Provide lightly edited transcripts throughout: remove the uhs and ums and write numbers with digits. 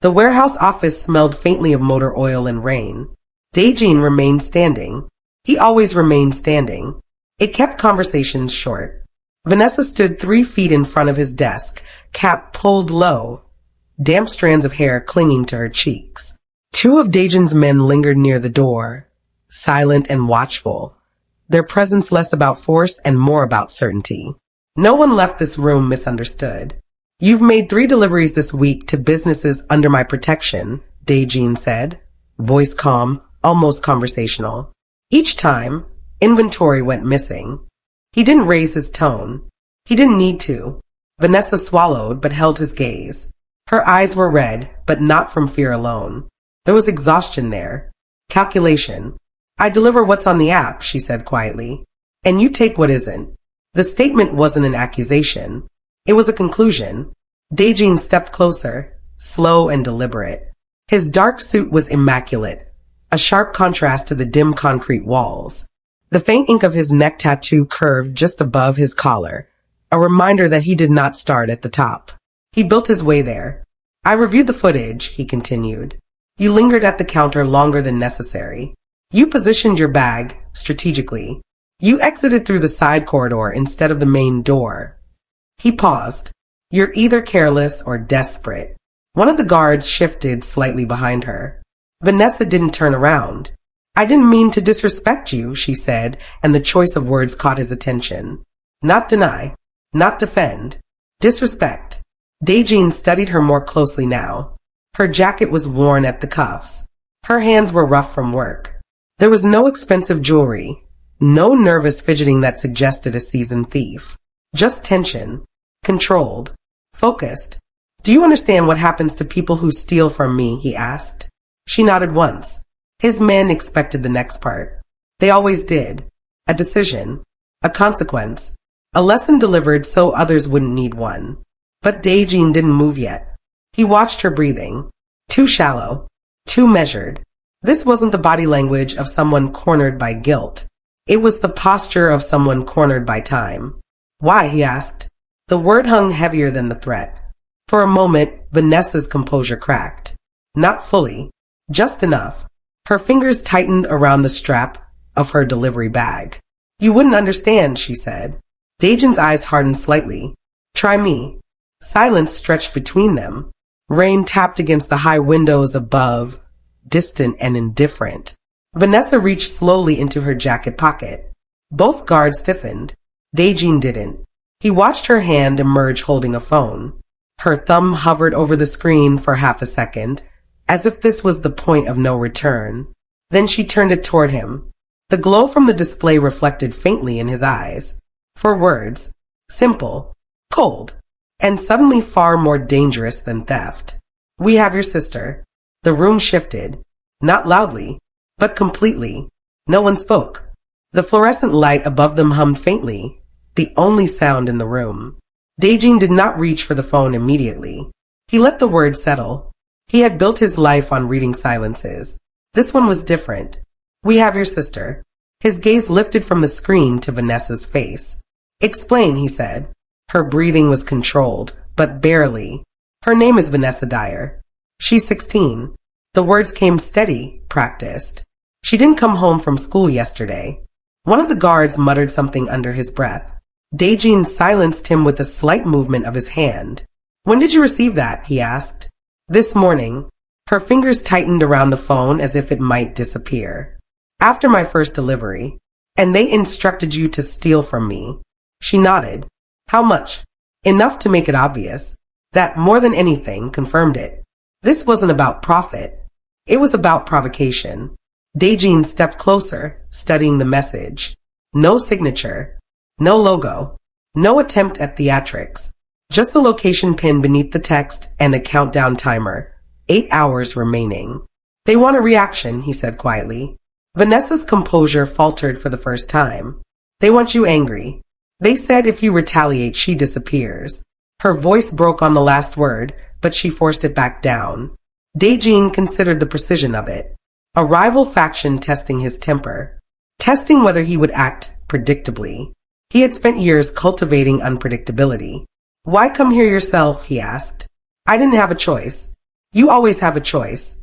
The warehouse office smelled faintly of motor oil and rain. Daejin remained standing. He always remained standing. It kept conversations short. Vanessa stood 3 feet in front of his desk, cap pulled low, damp strands of hair clinging to her cheeks. 2 of Daejin's men lingered near the door, silent and watchful, their presence less about force and more about certainty. No one left this room misunderstood. You've made 3 deliveries this week to businesses under my protection, Daejin said, voice calm, almost conversational. Each time, inventory went missing. He didn't raise his tone. He didn't need to. Vanessa swallowed but held his gaze. Her eyes were red, but not from fear alone. There was exhaustion there. Calculation. I deliver what's on the app, she said quietly. And you take what isn't. The statement wasn't an accusation. It was a conclusion. Daejin stepped closer, slow and deliberate. His dark suit was immaculate, a sharp contrast to the dim concrete walls. The faint ink of his neck tattoo curved just above his collar, a reminder that he did not start at the top. He built his way there. I reviewed the footage, he continued. You lingered at the counter longer than necessary. You positioned your bag, strategically. You exited through the side corridor instead of the main door. He paused. You're either careless or desperate. One of the guards shifted slightly behind her. Vanessa didn't turn around. I didn't mean to disrespect you, she said, and the choice of words caught his attention. Not deny. Not defend. Disrespect. Daejin studied her more closely now. Her jacket was worn at the cuffs. Her hands were rough from work. There was no expensive jewelry, no nervous fidgeting that suggested a seasoned thief. Just tension. Controlled. Focused. Do you understand what happens to people who steal from me? He asked. She nodded once. His men expected the next part. They always did. A decision. A consequence. A lesson delivered so others wouldn't need one. But Daejin didn't move yet. He watched her breathing. Too shallow. Too measured. This wasn't the body language of someone cornered by guilt. It was the posture of someone cornered by time. Why? He asked. The word hung heavier than the threat. For a moment, Vanessa's composure cracked. Not fully. Just enough. Her fingers tightened around the strap of her delivery bag. You wouldn't understand, she said. Daejin's eyes hardened slightly. Try me. Silence stretched between them. Rain tapped against the high windows above, distant and indifferent. Vanessa reached slowly into her jacket pocket. Both guards stiffened. Daejin didn't. He watched her hand emerge holding a phone. Her thumb hovered over the screen for half a second, as if this was the point of no return. Then she turned it toward him. The glow from the display reflected faintly in his eyes. 4 words. Simple. Cold. And suddenly far more dangerous than theft. We have your sister. The room shifted. Not loudly, but completely. No one spoke. The fluorescent light above them hummed faintly, the only sound in the room. Daejin did not reach for the phone immediately. He let the words settle. He had built his life on reading silences. This one was different. We have your sister. His gaze lifted from the screen to Vanessa's face. Explain, he said. Her breathing was controlled, but barely. Her name is Vanessa Dyer. She's 16. The words came steady, practiced. She didn't come home from school yesterday. One of the guards muttered something under his breath. Daejin silenced him with a slight movement of his hand. When did you receive that? He asked. This morning. Her fingers tightened around the phone as if it might disappear. After my first delivery. And they instructed you to steal from me. She nodded. How much? Enough to make it obvious. That, more than anything, confirmed it. This wasn't about profit. It was about provocation. Daejin stepped closer, studying the message. No signature. No logo. No attempt at theatrics. Just a location pin beneath the text and a countdown timer. 8 hours remaining. They want a reaction, he said quietly. Vanessa's composure faltered for the first time. They want you angry. They said if you retaliate, she disappears. Her voice broke on the last word, but she forced it back down. Daejin considered the precision of it. A rival faction testing his temper. Testing whether he would act predictably. He had spent years cultivating unpredictability. Why come here yourself? He asked. I didn't have a choice. You always have a choice.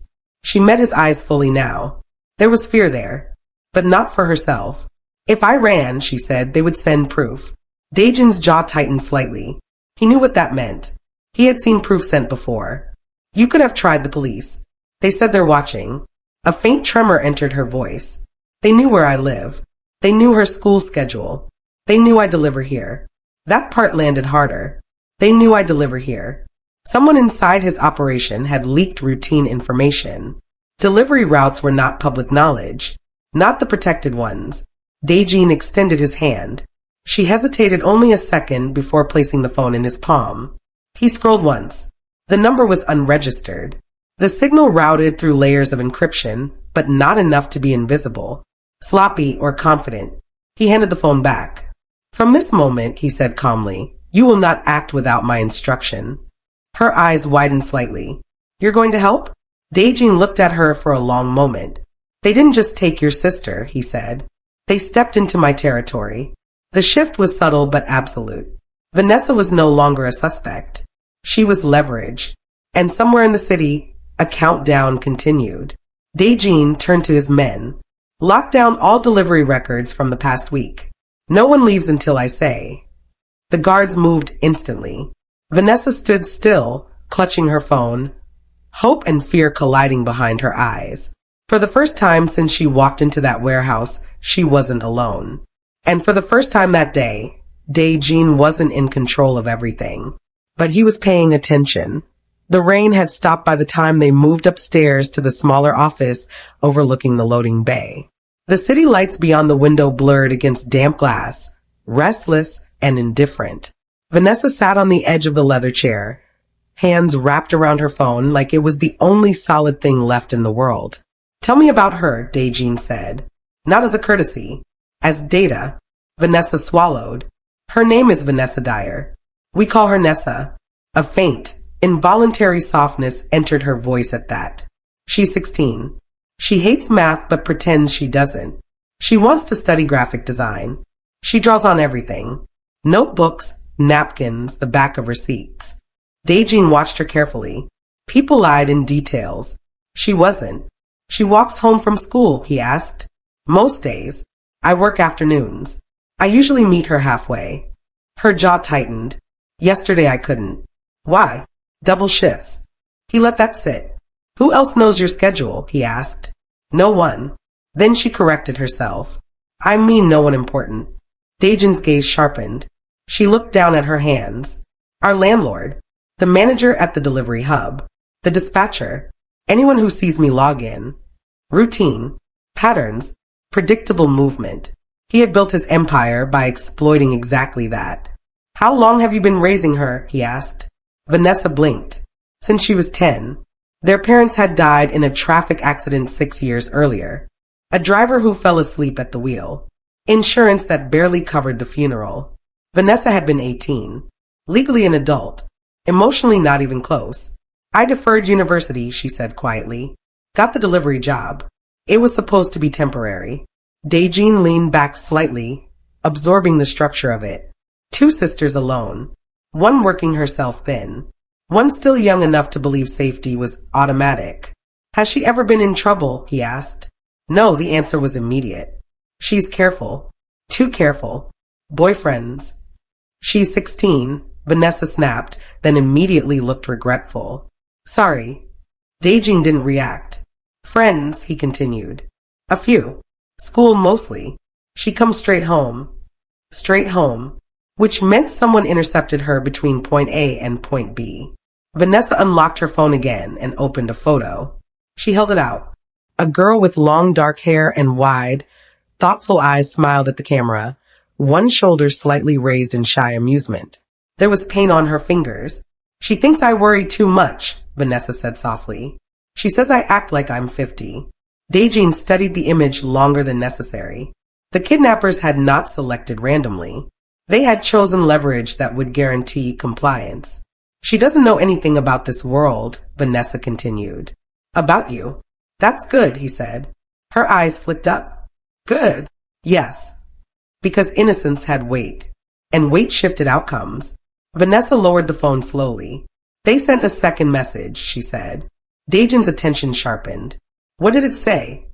She met his eyes fully now. There was fear there, but not for herself. If I ran, she said, they would send proof. Daejin's jaw tightened slightly. He knew what that meant. He had seen proof sent before. You could have tried the police. They said they're watching. A faint tremor entered her voice. They knew where I live. They knew her school schedule. They knew I deliver here. That part landed harder. They knew I deliver here. Someone inside his operation had leaked routine information. Delivery routes were not public knowledge, not the protected ones. Daejin extended his hand. She hesitated only a second before placing the phone in his palm. He scrolled once. The number was unregistered. The signal routed through layers of encryption, but not enough to be invisible. Sloppy or confident. He handed the phone back. From this moment, he said calmly, you will not act without my instruction. Her eyes widened slightly. You're going to help? Daejin looked at her for a long moment. They didn't just take your sister, he said. They stepped into my territory. The shift was subtle but absolute. Vanessa was no longer a suspect. She was leverage. And somewhere in the city, a countdown continued. Daejin turned to his men. Lock down all delivery records from the past week. No one leaves until I say. The guards moved instantly. Vanessa stood still, clutching her phone, hope and fear colliding behind her eyes. For the first time since she walked into that warehouse, she wasn't alone. And for the first time that day, Daejin wasn't in control of everything. But he was paying attention. The rain had stopped by the time they moved upstairs to the smaller office overlooking the loading bay. The city lights beyond the window blurred against damp glass, restless and indifferent. Vanessa sat on the edge of the leather chair, hands wrapped around her phone like it was the only solid thing left in the world. Tell me about her, Daejin said. Not as a courtesy, as data. Vanessa swallowed. Her name is Vanessa Dyer. We call her Nessa. A faint, involuntary softness entered her voice at that. She's 16. She hates math but pretends she doesn't. She wants to study graphic design. She draws on everything. Notebooks, napkins, the back of receipts. Daejin watched her carefully. People lied in details. She wasn't. She walks home from school, he asked. Most days. I work afternoons. I usually meet her halfway. Her jaw tightened. Yesterday I couldn't. Why? Double shifts. He let that sit. Who else knows your schedule? He asked. No one. Then she corrected herself. I mean no one important. Daejin's gaze sharpened. She looked down at her hands. Our landlord. The manager at the delivery hub. The dispatcher. Anyone who sees me log in. Routine. Patterns. Predictable movement. He had built his empire by exploiting exactly that. How long have you been raising her? He asked. Vanessa blinked. Since she was 10. Their parents had died in a traffic accident 6 years earlier. A driver who fell asleep at the wheel. Insurance that barely covered the funeral. Vanessa had been 18. Legally an adult. Emotionally not even close. I deferred university, she said quietly. Got the delivery job. It was supposed to be temporary. Daejin leaned back slightly, absorbing the structure of it. 2 sisters alone. One working herself thin. One still young enough to believe safety was automatic. Has she ever been in trouble? He asked. No, the answer was immediate. She's careful. Too careful. Boyfriends. She's 16, Vanessa snapped, then immediately looked regretful. Sorry. Daejin didn't react. Friends, he continued. A few. School mostly. She comes straight home. Straight home. Which meant someone intercepted her between point A and point B. Vanessa unlocked her phone again and opened a photo. She held it out. A girl with long dark hair and wide, thoughtful eyes smiled at the camera, one shoulder slightly raised in shy amusement. There was paint on her fingers. She thinks I worry too much, Vanessa said softly. She says I act like I'm 50. Daejin studied the image longer than necessary. The kidnappers had not selected randomly. They had chosen leverage that would guarantee compliance. She doesn't know anything about this world, Vanessa continued. About you. That's good, he said. Her eyes flicked up. Good. Yes. Because innocence had weight. And weight shifted outcomes. Vanessa lowered the phone slowly. They sent a second message, she said. Daejin's attention sharpened. What did it say?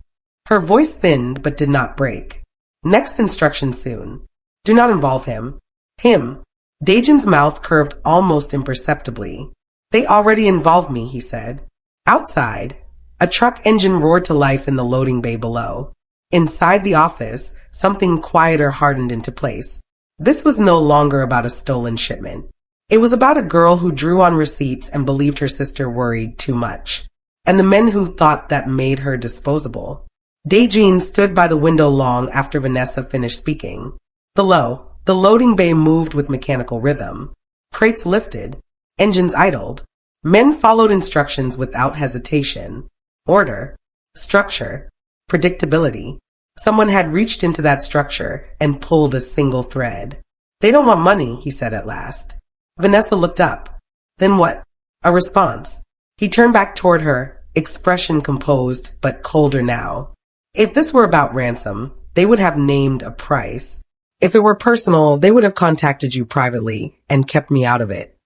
Her voice thinned but did not break. Next instruction soon. Do not involve him. Him. Daejin's mouth curved almost imperceptibly. They already involved me, he said. Outside, a truck engine roared to life in the loading bay below. Inside the office, something quieter hardened into place. This was no longer about a stolen shipment. It was about a girl who drew on receipts and believed her sister worried too much, and the men who thought that made her disposable. Daejin stood by the window long after Vanessa finished speaking. Below, the loading bay moved with mechanical rhythm. Crates lifted, engines idled. Men followed instructions without hesitation. Order, structure, predictability. Someone had reached into that structure and pulled a single thread. They don't want money, he said at last. Vanessa looked up. Then what? A response. He turned back toward her, expression composed but colder now. If this were about ransom, they would have named a price. If it were personal, they would have contacted you privately and kept me out of it.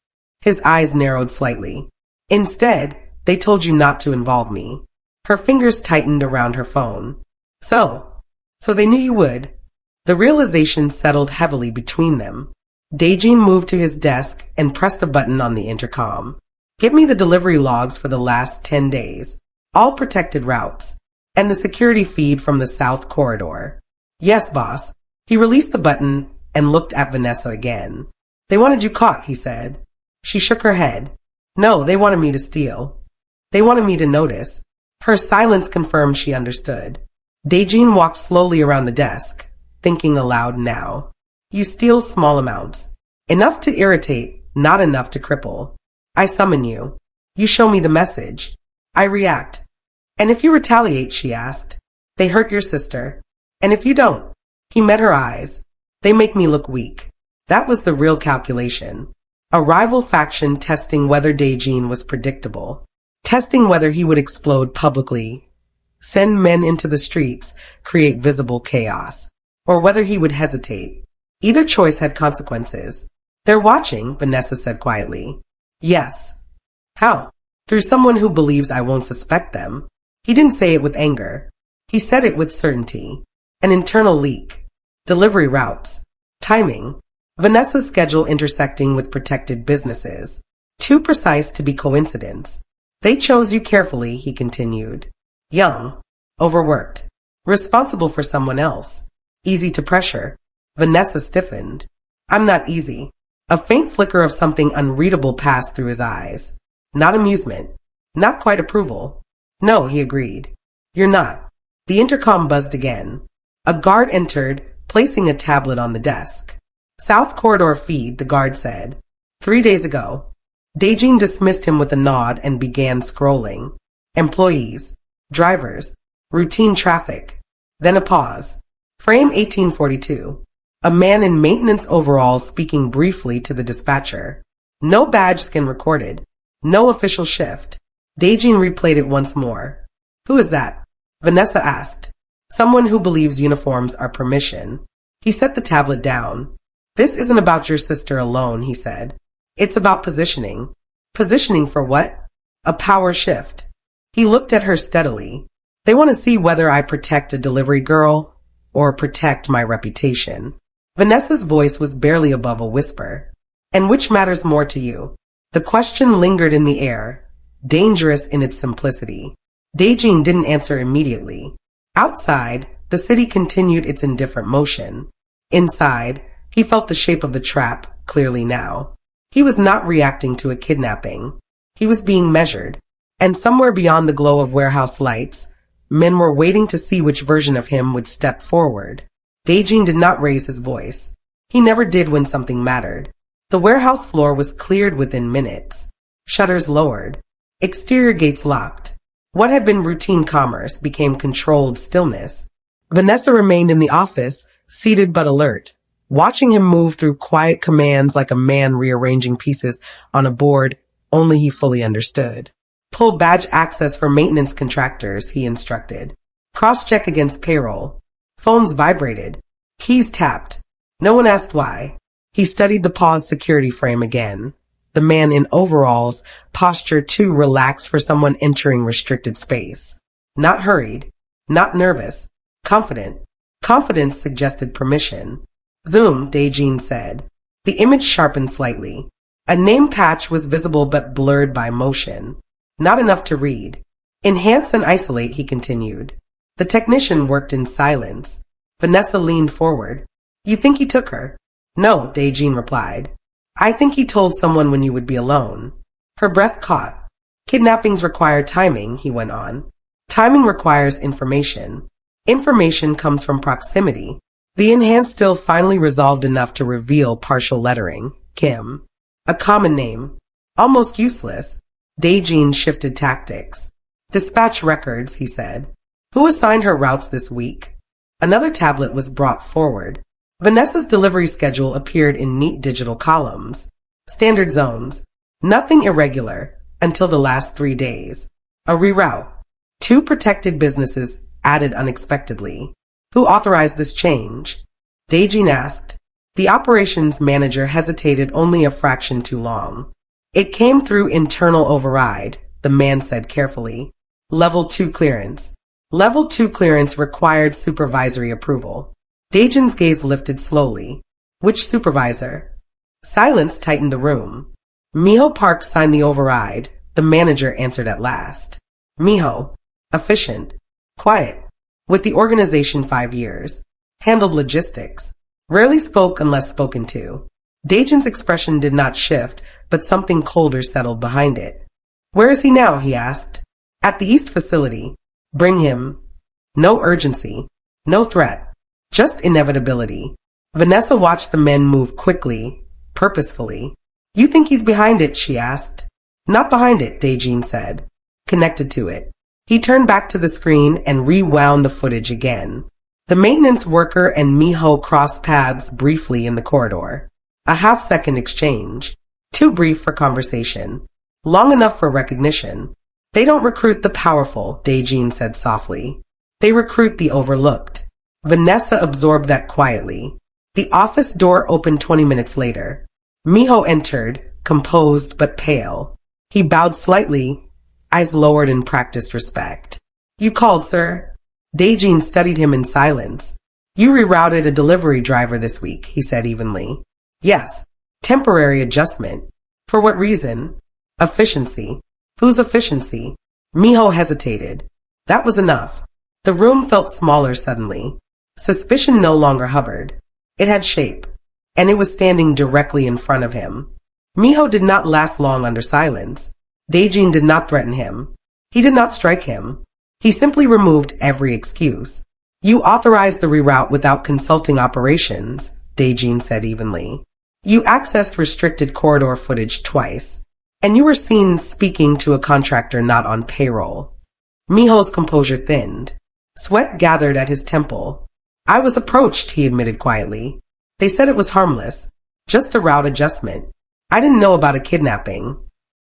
His eyes narrowed slightly. Instead, they told you not to involve me. Her fingers tightened around her phone. So they knew you would. The realization settled heavily between them. Daejin moved to his desk and pressed a button on the intercom. Give me the delivery logs for the last 10 days, all protected routes, and the security feed from the south corridor. Yes, boss. He released the button and looked at Vanessa again. They wanted you caught, he said. She shook her head. No, they wanted me to steal. They wanted me to notice. Her silence confirmed she understood. Daejin walked slowly around the desk, thinking aloud now. You steal small amounts. Enough to irritate, not enough to cripple. I summon you. You show me the message. I react. And if you retaliate, she asked, they hurt your sister. And if you don't, he met her eyes. They make me look weak. That was the real calculation. A rival faction testing whether Daejin was predictable. Testing whether he would explode publicly, send men into the streets, create visible chaos, or whether he would hesitate. Either choice had consequences. They're watching, Vanessa said quietly. Yes. How? Through someone who believes I won't suspect them. He didn't say it with anger. He said it with certainty. An internal leak. Delivery routes. Timing. Vanessa's schedule intersecting with protected businesses. Too precise to be coincidence. They chose you carefully, he continued. Young. Overworked. Responsible for someone else. Easy to pressure. Vanessa stiffened. I'm not easy. A faint flicker of something unreadable passed through his eyes. Not amusement. Not quite approval. No, he agreed. You're not. The intercom buzzed again. A guard entered, placing a tablet on the desk. South Corridor feed, the guard said. 3 days ago. Daejin dismissed him with a nod and began scrolling. Employees. Drivers. Routine traffic. Then a pause. Frame 1842. A man in maintenance overalls speaking briefly to the dispatcher. No badge skin recorded. No official shift. Daejin replayed it once more. Who is that? Vanessa asked. Someone who believes uniforms are permission. He set the tablet down. This isn't about your sister alone, he said. It's about positioning. Positioning for what? A power shift. He looked at her steadily. They want to see whether I protect a delivery girl or protect my reputation. Vanessa's voice was barely above a whisper. And which matters more to you? The question lingered in the air, dangerous in its simplicity. Daejin didn't answer immediately. Outside, the city continued its indifferent motion. Inside, he felt the shape of the trap clearly now. He was not reacting to a kidnapping. He was being measured. And somewhere beyond the glow of warehouse lights, men were waiting to see which version of him would step forward. Daejin did not raise his voice. He never did when something mattered. The warehouse floor was cleared within minutes. Shutters lowered. Exterior gates locked. What had been routine commerce became controlled stillness. Vanessa remained in the office, seated but alert, watching him move through quiet commands like a man rearranging pieces on a board only he fully understood. Pull badge access for maintenance contractors, he instructed. Cross-check against payroll. Phones vibrated. Keys tapped. No one asked why. He studied the paused security frame again. the man in overalls, posture too relaxed for someone entering restricted space. Not hurried, not nervous, confident. Confidence suggested permission. Zoom, Daejin said. The image sharpened slightly. A name patch was visible but blurred by motion. Not enough to read. Enhance and isolate, he continued. The technician worked in silence. Vanessa leaned forward. You think he took her? No, Daejin replied. I think he told someone when you would be alone. Her breath caught. Kidnappings require timing, he went on. Timing requires information. Information comes from proximity. The enhanced still finally resolved enough to reveal partial lettering. Kim. A common name. Almost useless. Daejin shifted tactics. Dispatch records, he said. Who assigned her routes this week? Another tablet was brought forward. Vanessa's delivery schedule appeared in neat digital columns. Standard zones. Nothing irregular until the last 3 days. A reroute. 2 protected businesses added unexpectedly. Who authorized this change? Daejin asked. The operations manager hesitated only a fraction too long. It came through internal override, the man said carefully. Level 2 clearance. Level 2 clearance required supervisory approval. Daejin's gaze lifted slowly. Which supervisor? Silence tightened the room. Miho Park signed the override, the manager answered at last. Miho. Efficient. Quiet. With the organization 5 years. Handled logistics. Rarely spoke unless spoken to. Daejin's expression did not shift, but something colder settled behind it. Where is he now? He asked. At the East facility. Bring him. No urgency. No threat. Just inevitability. Vanessa watched the men move quickly, purposefully. You think he's behind it? She asked. Not behind it, Daejin said. Connected to it. He turned back to the screen and rewound the footage again. The maintenance worker and Miho crossed paths briefly in the corridor. A half-second exchange. Too brief for conversation. Long enough for recognition. They don't recruit the powerful, Daejin said softly. They recruit the overlooked. Vanessa absorbed that quietly. The office door opened 20 minutes later. Miho entered, composed but pale. He bowed slightly, eyes lowered in practiced respect. You called, sir? Daejin studied him in silence. You rerouted a delivery driver this week, he said evenly. Yes. Temporary adjustment. For what reason? Efficiency. Whose efficiency? Miho hesitated. That was enough. The room felt smaller suddenly. Suspicion no longer hovered. It had shape, and it was standing directly in front of him. Miho did not last long under silence. Daejin did not threaten him. He did not strike him. He simply removed every excuse. You authorized the reroute without consulting operations, Daejin said evenly. You accessed restricted corridor footage twice, and you were seen speaking to a contractor not on payroll. Miho's composure thinned. Sweat gathered at his temple. I was approached, he admitted quietly. They said it was harmless. Just a route adjustment. I didn't know about a kidnapping.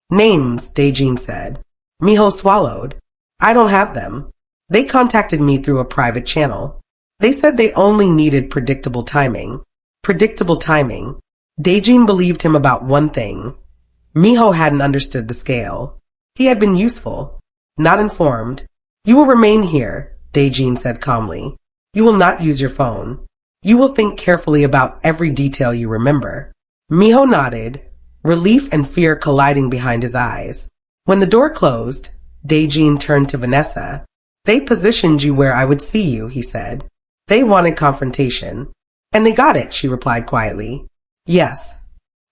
Names, Daejin said. Miho swallowed. I don't have them. They contacted me through a private channel. They said they only needed predictable timing. Predictable timing. Daejin believed him about one thing. Miho hadn't understood the scale. He had been useful, not informed. You will remain here, Daejin said calmly. You will not use your phone. You will think carefully about every detail you remember. Miho nodded, relief and fear colliding behind his eyes. When the door closed, Daejin turned to Vanessa. They positioned you where I would see you, he said. They wanted confrontation. And they got it, she replied quietly. Yes.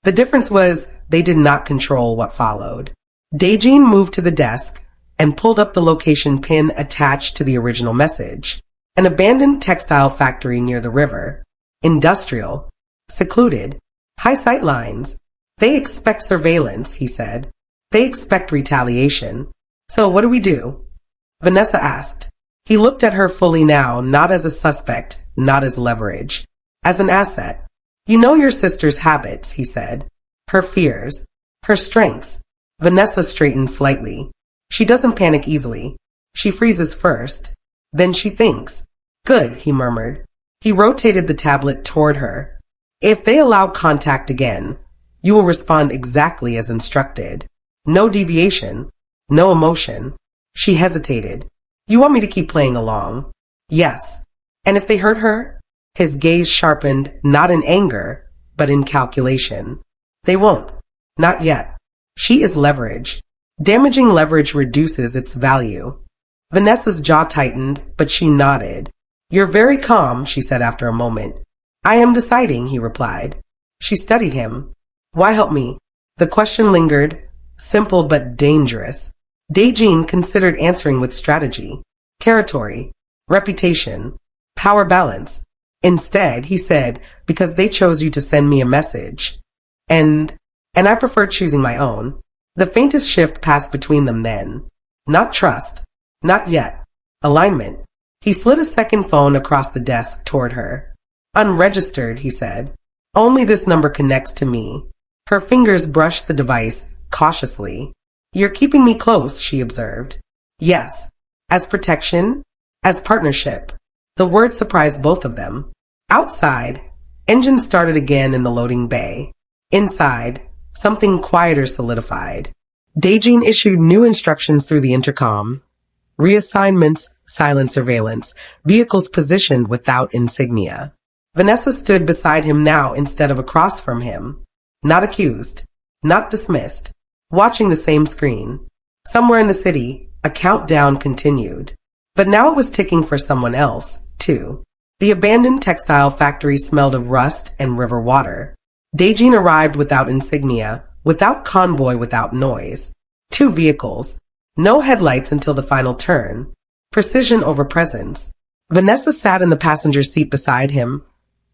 The difference was they did not control what followed. Daejin moved to the desk and pulled up the location pin attached to the original message. An abandoned textile factory near the river. Industrial. Secluded. High sight lines. They expect surveillance, he said. They expect retaliation. So what do we do? Vanessa asked. He looked at her fully now, not as a suspect, not as leverage. As an asset. You know your sister's habits, he said. Her fears. Her strengths. Vanessa straightened slightly. She doesn't panic easily. She freezes first. Then she thinks. Good, he murmured. He rotated the tablet toward her. If they allow contact again, You will respond exactly as instructed. No deviation. No emotion. She hesitated. You want me to keep playing along? Yes. And if they hurt her? His gaze sharpened, not in anger, but in calculation. They won't. Not yet. She is leverage. Damaging leverage reduces its value. Vanessa's jaw tightened, but she nodded. You're very calm, she said after a moment. I am deciding, he replied. She studied him. Why help me? The question lingered, simple but dangerous. Daejin considered answering with strategy, territory, reputation, power balance. Instead, he said, because they chose you to send me a message. And I prefer choosing my own. The faintest shift passed between them then. Not trust. Not yet. Alignment. He slid a second phone across the desk toward her. Unregistered, he said. Only this number connects to me. Her fingers brushed the device cautiously. You're keeping me close, she observed. Yes. As protection, as partnership. The word surprised both of them. Outside, engines started again in the loading bay. Inside, something quieter solidified. Daejin issued new instructions through the intercom. Reassignments, silent surveillance, vehicles positioned without insignia. Vanessa stood beside him now instead of across from him. Not accused, not dismissed, watching the same screen. Somewhere in the city, a countdown continued. But now it was ticking for someone else, too. The abandoned textile factory smelled of rust and river water. Daejin arrived without insignia, without convoy, without noise. 2 vehicles. No headlights until the final turn. Precision over presence. Vanessa sat in the passenger seat beside him,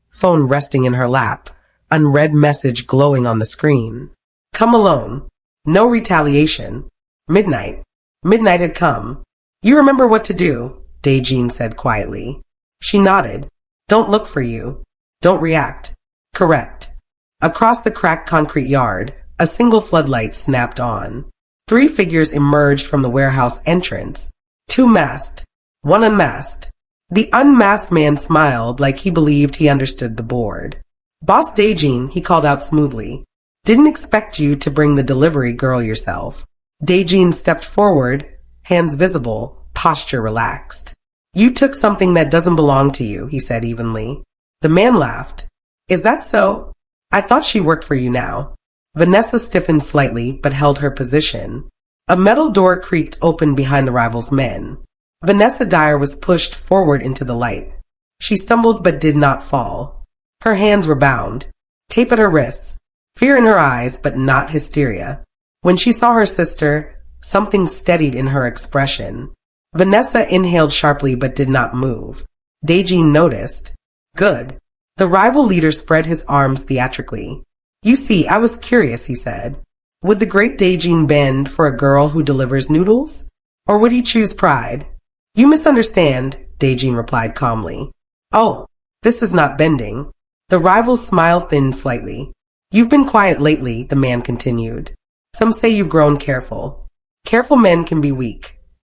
phone resting in her lap, unread message glowing on the screen. Come alone. No retaliation. Midnight. Midnight had come. You remember what to do, Daejin said quietly. She nodded. Don't look for you. Don't react. Correct. Across the cracked concrete yard, a single floodlight snapped on. 3 figures emerged from the warehouse entrance. 2 masked. 1 unmasked. The unmasked man smiled like he believed he understood the board. Boss Daejin, he called out smoothly. Didn't expect you to bring the delivery girl yourself. Daejin stepped forward, hands visible, posture relaxed. You took something that doesn't belong to you, he said evenly. The man laughed. Is that so? I thought she worked for you now. Vanessa stiffened slightly, but held her position. A metal door creaked open behind the rival's men. Vanessa Dyer was pushed forward into the light. She stumbled but did not fall. Her hands were bound, tape at her wrists, fear in her eyes, but not hysteria. When she saw her sister, something steadied in her expression. Vanessa inhaled sharply but did not move. Daejin noticed. Good. The rival leader spread his arms theatrically. You see, I was curious, he said. Would the great Daejin bend for a girl who delivers noodles? Or would he choose pride? You misunderstand, Daejin replied calmly. Oh, this is not bending. The rival's smile thinned slightly. You've been quiet lately, the man continued. Some say you've grown careful. Careful men can be weak.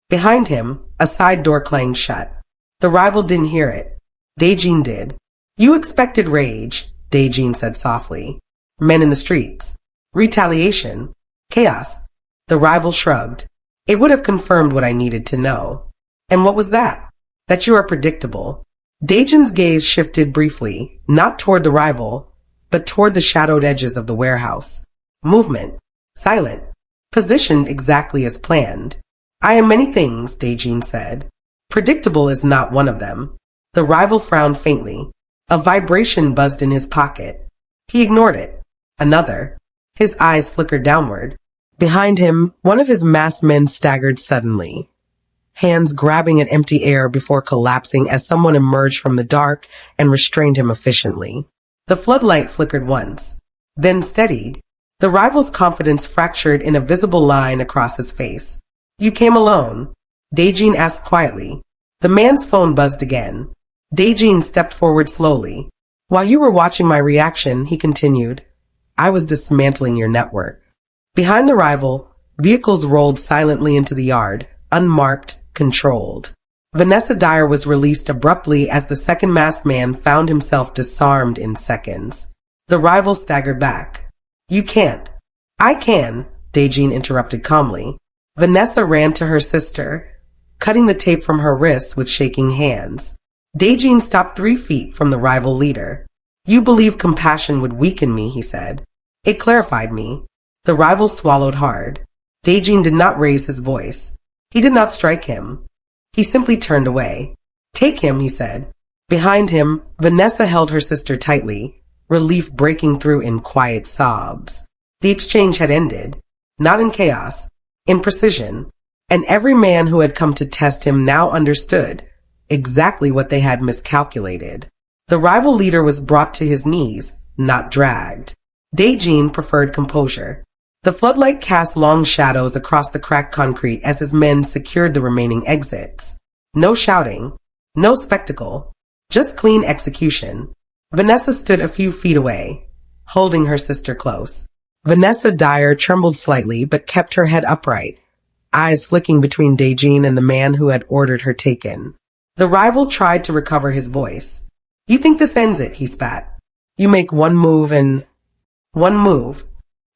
Behind him, a side door clanged shut. The rival didn't hear it. Daejin did. You expected rage, Daejin said softly. Men in the streets. Retaliation. Chaos. The rival shrugged. It would have confirmed what I needed to know. And what was that? That you are predictable. Daejin's gaze shifted briefly, not toward the rival, but toward the shadowed edges of the warehouse. Movement. Silent. Positioned exactly as planned. I am many things, Daejin said. Predictable is not one of them. The rival frowned faintly. A vibration buzzed in his pocket. He ignored it. Another. His eyes flickered downward. Behind him, one of his masked men staggered suddenly, hands grabbing at empty air before collapsing as someone emerged from the dark and restrained him efficiently. The floodlight flickered once, then steadied. The rival's confidence fractured in a visible line across his face. You came alone? Daejin asked quietly. The man's phone buzzed again. Daejin stepped forward slowly. While you were watching my reaction, he continued, I was dismantling your network. Behind the rival, vehicles rolled silently into the yard, unmarked, controlled. Vanessa Dyer was released abruptly as the second masked man found himself disarmed in seconds. The rival staggered back. You can't. I can, Daejin interrupted calmly. Vanessa ran to her sister, cutting the tape from her wrists with shaking hands. Daejin stopped 3 feet from the rival leader. You believe compassion would weaken me, he said. It clarified me. The rival swallowed hard. Daejin did not raise his voice. He did not strike him. He simply turned away. Take him, he said. Behind him, Vanessa held her sister tightly, relief breaking through in quiet sobs. The exchange had ended, not in chaos, in precision, and every man who had come to test him now understood exactly what they had miscalculated. The rival leader was brought to his knees, not dragged. Daejin preferred composure. The floodlight cast long shadows across the cracked concrete as his men secured the remaining exits. No shouting, no spectacle, just clean execution. Vanessa stood a few feet away, holding her sister close. Vanessa Dyer trembled slightly but kept her head upright, eyes flicking between Daejin and the man who had ordered her taken. The rival tried to recover his voice. You think this ends it, he spat. You make one move and... One move.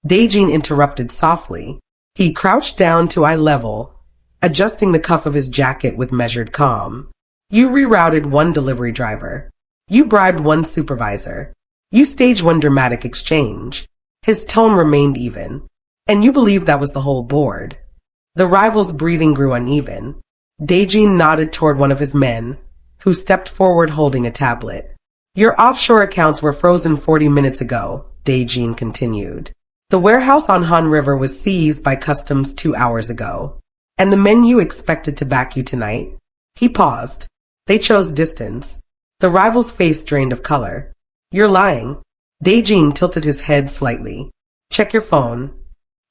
Daejin interrupted softly. He crouched down to eye level, adjusting the cuff of his jacket with measured calm. You rerouted one delivery driver. You bribed one supervisor. You staged one dramatic exchange. His tone remained even. And you believed that was the whole board. The rival's breathing grew uneven. Daejin nodded toward one of his men, who stepped forward holding a tablet. Your offshore accounts were frozen 40 minutes ago, Daejin continued. The warehouse on Han River was seized by customs 2 hours ago. And the men you expected to back you tonight? He paused. They chose distance. The rival's face drained of color. You're lying. Daejin tilted his head slightly. Check your phone.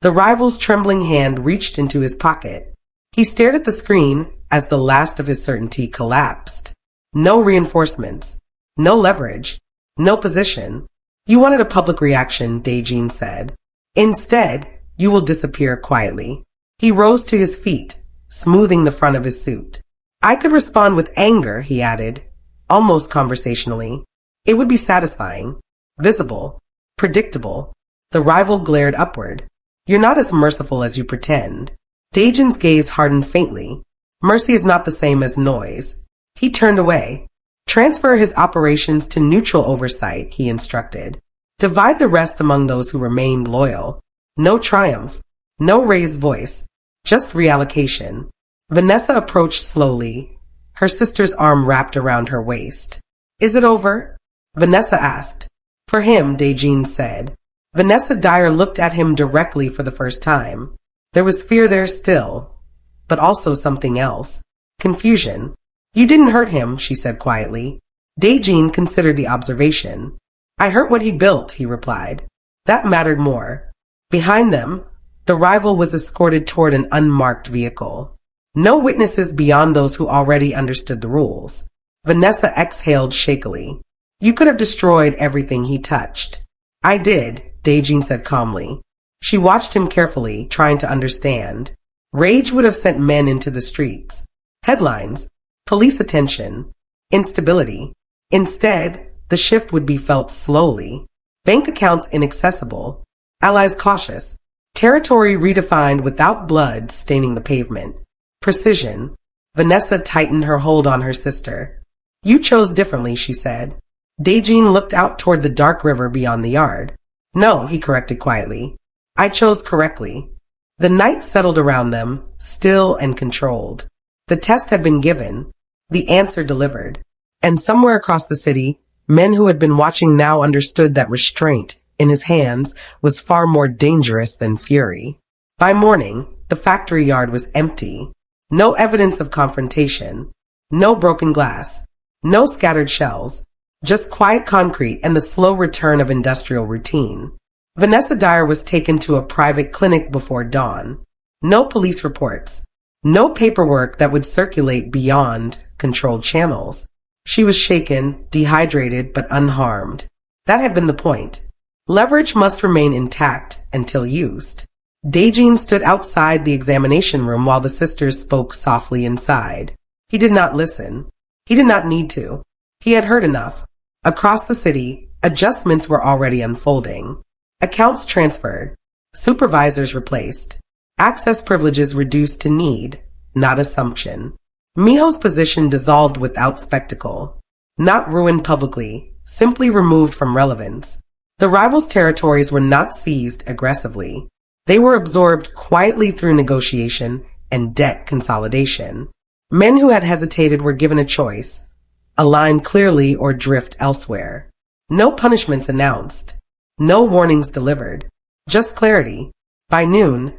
The rival's trembling hand reached into his pocket. He stared at the screen as the last of his certainty collapsed. No reinforcements. No leverage. No position. You wanted a public reaction, Daejin said. Instead, you will disappear quietly. He rose to his feet, smoothing the front of his suit. I could respond with anger, he added, almost conversationally. It would be satisfying, visible, predictable. The rival glared upward. You're not as merciful as you pretend. Daejin's gaze hardened faintly. Mercy is not the same as noise. He turned away. Transfer his operations to neutral oversight, he instructed. Divide the rest among those who remained loyal. No triumph. No raised voice. Just reallocation. Vanessa approached slowly, her sister's arm wrapped around her waist. Is it over? Vanessa asked. For him, Daejin said. Vanessa Dyer looked at him directly for the first time. There was fear there still, but also something else. Confusion. You didn't hurt him, she said quietly. Daejin considered the observation. I hurt what he built, he replied. That mattered more. Behind them, the rival was escorted toward an unmarked vehicle. No witnesses beyond those who already understood the rules. Vanessa exhaled shakily. You could have destroyed everything he touched. I did, Daejin said calmly. She watched him carefully, trying to understand. Rage would have sent men into the streets. Headlines. Police attention. Instability. Instead, the shift would be felt slowly. Bank accounts inaccessible. Allies cautious. Territory redefined without blood staining the pavement. Precision. Vanessa tightened her hold on her sister. You chose differently, she said. Daejin looked out toward the dark river beyond the yard. No, he corrected quietly. I chose correctly. The night settled around them, still and controlled. The test had been given. The answer delivered. And somewhere across the city, men who had been watching now understood that restraint in his hands was far more dangerous than fury. By morning, the factory yard was empty. No evidence of confrontation. No broken glass. No scattered shells. Just quiet concrete and the slow return of industrial routine. Vanessa Dyer was taken to a private clinic before dawn. No police reports. No paperwork that would circulate beyond controlled channels. She was shaken, dehydrated, but unharmed. That had been the point. Leverage must remain intact until used. Daejin stood outside the examination room while the sisters spoke softly inside. He did not listen. He did not need to. He had heard enough. Across the city, adjustments were already unfolding. Accounts transferred. Supervisors replaced. Access privileges reduced to need, not assumption. Miho's position dissolved without spectacle. Not ruined publicly, simply removed from relevance. The rivals' territories were not seized aggressively. They were absorbed quietly through negotiation and debt consolidation. Men who had hesitated were given a choice: align clearly or drift elsewhere. No punishments announced. No warnings delivered. Just clarity. By noon,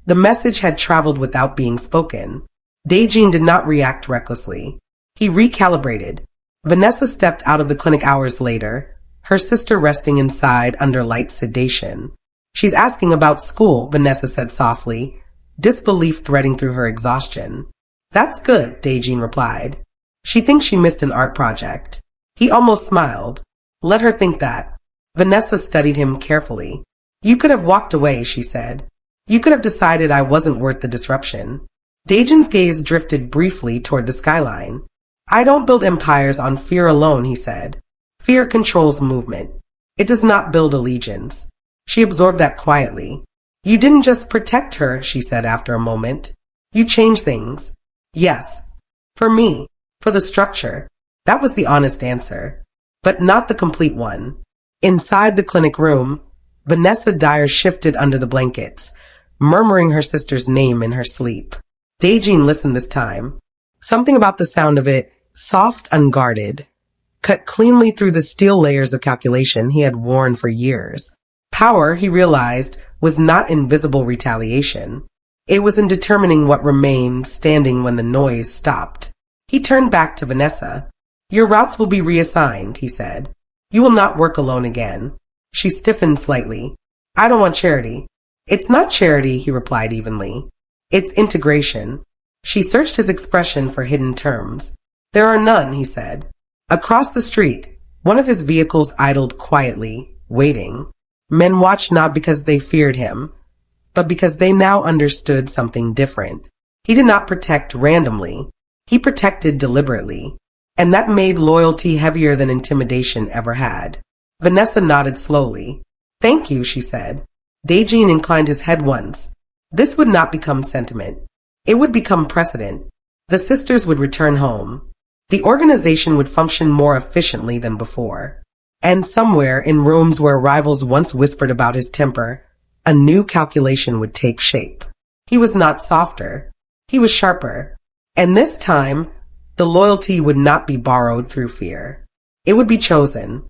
the message had traveled without being spoken. Daejin did not react recklessly. He recalibrated. Vanessa stepped out of the clinic hours later, her sister resting inside under light sedation. She's asking about school, Vanessa said softly, disbelief threading through her exhaustion. That's good, Daejin replied. She thinks she missed an art project. He almost smiled. Let her think that. Vanessa studied him carefully. You could have walked away, she said. You could have decided I wasn't worth the disruption. Daejin's gaze drifted briefly toward the skyline. I don't build empires on fear alone, he said. Fear controls movement. It does not build allegiance. She absorbed that quietly. You didn't just protect her, she said after a moment. You changed things. Yes. For me. For the structure. That was the honest answer. But not the complete one. Inside the clinic room, Vanessa Dyer shifted under the blankets, murmuring her sister's name in her sleep. Daejin listened this time. Something about the sound of it, soft, unguarded, cut cleanly through the steel layers of calculation he had worn for years. Power, he realized, was not in visible retaliation. It was in determining what remained standing when the noise stopped. He turned back to Vanessa. Your routes will be reassigned, he said. You will not work alone again. She stiffened slightly. I don't want charity. It's not charity, he replied evenly. It's integration. She searched his expression for hidden terms. There are none, he said. Across the street, one of his vehicles idled quietly, waiting. Men watched not because they feared him, but because they now understood something different. He did not protect randomly. He protected deliberately. And that made loyalty heavier than intimidation ever had. Vanessa nodded slowly. Thank you, she said. Daejin inclined his head once. This would not become sentiment. It would become precedent. The sisters would return home. The organization would function more efficiently than before. And somewhere in rooms where rivals once whispered about his temper, a new calculation would take shape. He was not softer. He was sharper. And this time, the loyalty would not be borrowed through fear. It would be chosen.